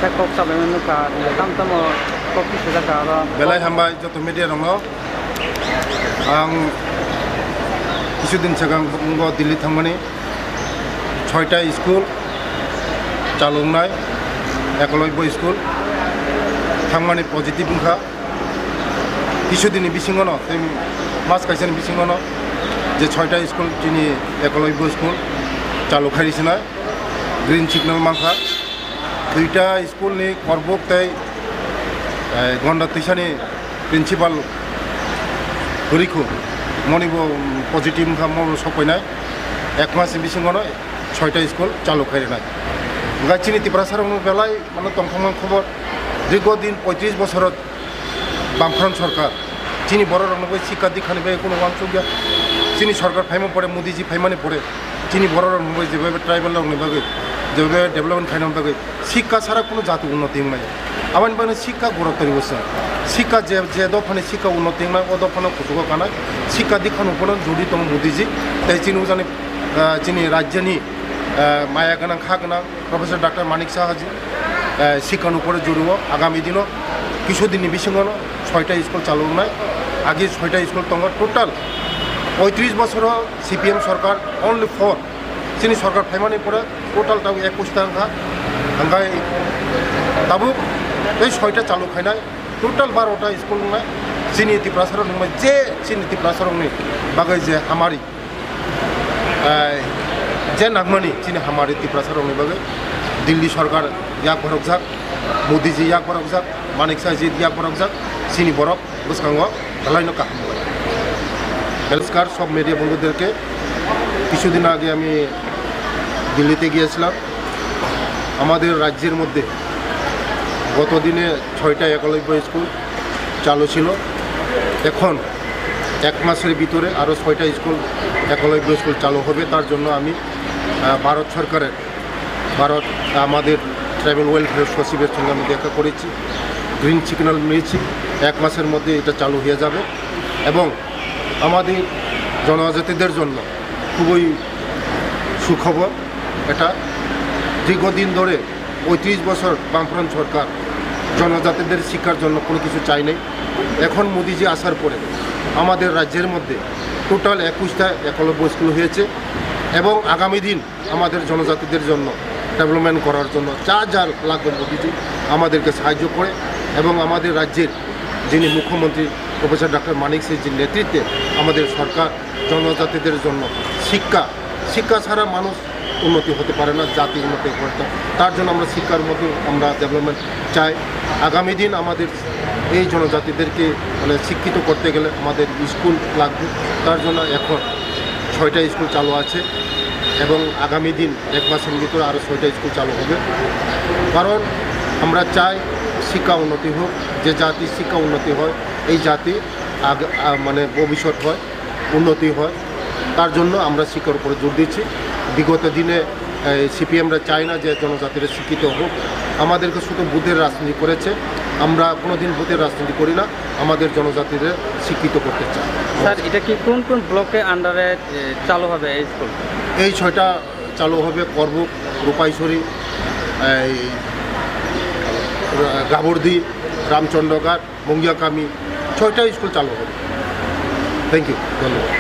saya kok sampai menuka tam kopi sudah karo belai hamba joto media rongo ang কিছুদিন सिगां दिल्ली थांमाने 6टा school चालुनाय एकलव्य स्कुल थांमाने पजिटिव उनखा কিছুদিন बिसिङावनो मास काइसानि बिसिङावनो जे 6टा स्कुल दिनै एकलव्य स्कुल चालु खारिसिना ग्रीन सिग्नल मांखा 2टा स्कुलनि करबुक तै गन्डा तैसानि प्रिन्सिपाल हरिखौ मनिबो पजिटिव उनखा मनो सफैनाय एक मास बिसिङावनो 6टा स्कुल चालु खारिनाय गाचिनि तिप्रासारावनो बेलाय माने तंखांमान खबर दीर्घदिन 35 বছরত বামফ্রন্ট সরকার যিনি বড় রংনবৈ শিক্ষা দীক্ষানি বাই কোনো অংশ গিয়া যিনি সরকার ফাইমা পড়ে মোদিজি ফাইমানে পড়ে যিনি বড় রংনবৈ যেভাবে ট্রাইবেল রংনি বাগৈ যেভাবে ডেভেলপমেন্ট খাইনাম বাগৈ শিক্ষা ছাড়া কোনো জাতি উন্নতি নাই আবার মানে শিক্ষা গুরুত্ব দিবস শিক্ষা যে দফানে শিক্ষা উন্নতি নাই ও দফানে কুতুক কানা শিক্ষা দীক্ষান উপর জড়িত মোদিজি তাই যিনি উজানি যিনি রাজ্যনি মায়া গোনাं খা গোনাं প্রফেসর ডক্টর মানিক সাহাজি শিক্ষার উপরে জড়িব আগামী দিনও কিছুদিন বিসিङावनो 6टा स्कुल चालुनाय आगे 6टा स्कुल दङ टोटाल 35 বছর সিপিএম সরকার অনলি 4 যিনি সরকার ফাইমানি পড়ে टोटाल दाव 21टा ओंखाय दाबो बै 6टा चालु खायनाय टोटाल 12टा स्कुल नङा যিনি तिप्रासाराव नङा जे যিনি तिप्रासारावनि बागै जे हामारि जे नागमानि যিনি हामारि तिप्रासारावनि बागै दिल्ली सरकार याक भरकजाक मोदीजी याक भरकजाक मानिक साहजी याक भरकजाक চিনি বরফ বুসকাঙ্গ ঢালাইনো কাহামবাই নমস্কার সব মিডিয়া বন্ধুদেরকে কিছুদিন আগে আমি দিল্লিতে গিয়েছিলাম আমাদের রাজ্যের মধ্যে গত দিনে 6টা একলব্য স্কুল চালু ছিল এখন এক মাসের ভিতরে আরও 6টা স্কুল একলব্য স্কুল চালু হবে তার জন্য আমি ভারত সরকারের আমাদের ট্রাইবেল ওয়েলফেয়ার সচিবের সঙ্গে আমি দেখা করেছি গ্রিন সিগন্যাল নিয়েছি এক মাসের মধ্যে এটা চালু হয়ে যাবে এবং আমাদের জনজাতিদের জন্য খুবই সুখবর এটা দীর্ঘদিন ধরে 35 বছর বামফ্রন্ট সরকার জনজাতিদের শিক্ষার জন্য কোনো কিছু চাই নাই এখন মোদিজি আসার পরে আমাদের রাজ্যের মধ্যে টোটাল 21টা একলব্য স্কুল হয়েছে এবং আগামী দিন আমাদের জনজাতিদের জন্য ডেভেলপমেন্ট করার জন্য যা লাগবে মোদিজি আমাদেরকে সাহায্য করে এবং আমাদের রাজ্যের যিনি মুখ্যমন্ত্রী প্রফেসর ডক্টর মানিক সাহাজির নেতৃত্বে আমাদের সরকার জনজাতিদের জন্য শিক্ষা ছাড়া মানুষ উন্নতি হতে পারে না জাতি উন্নতি করতে তার জন্য আমরা শিক্ষার মধ্যে আমরা ডেভেলপমেন্ট চাই আগামী দিন আমাদের এই জনজাতিদেরকে মানে শিক্ষিত করতে গেলে আমাদের স্কুল লাগবে তার জন্য এখন 6টা স্কুল চালু আছে এবং আগামী দিন এক মাসের ভিতরে আরও 6টা স্কুল চালু হবে কারণ আমরা চাই শিক্ষা উন্নতি হোক যে জাতি শিক্ষা উন্নতি হয় এই জাতি মানে ভবিষ্যৎ হয় উন্নতি হয় তার জন্য আমরা শিক্ষার উপরে জোর দিচ্ছি বিগত দিনে সিপিএমরা চায় না যে জনজাতিরা শিক্ষিত হোক আমাদেরকে শুধু বুথের রাজনীতি করেছে আমরা কোনোদিন বুথের রাজনীতি করি না আমাদের জনজাতিদের শিক্ষিত করতে চাই স্যার এটা কি কোন কোন ব্লকের আন্ডারে চালু হবে এই স্কুল এই 6টা চালু হবে করবুক রূপাইছড়ি গাবর্দি রামচন্দ্রঘাট মঙ্গিয়াকামি 6টা স্কুল চালু হবে থ্যাংক ইউ ধন্যবাদ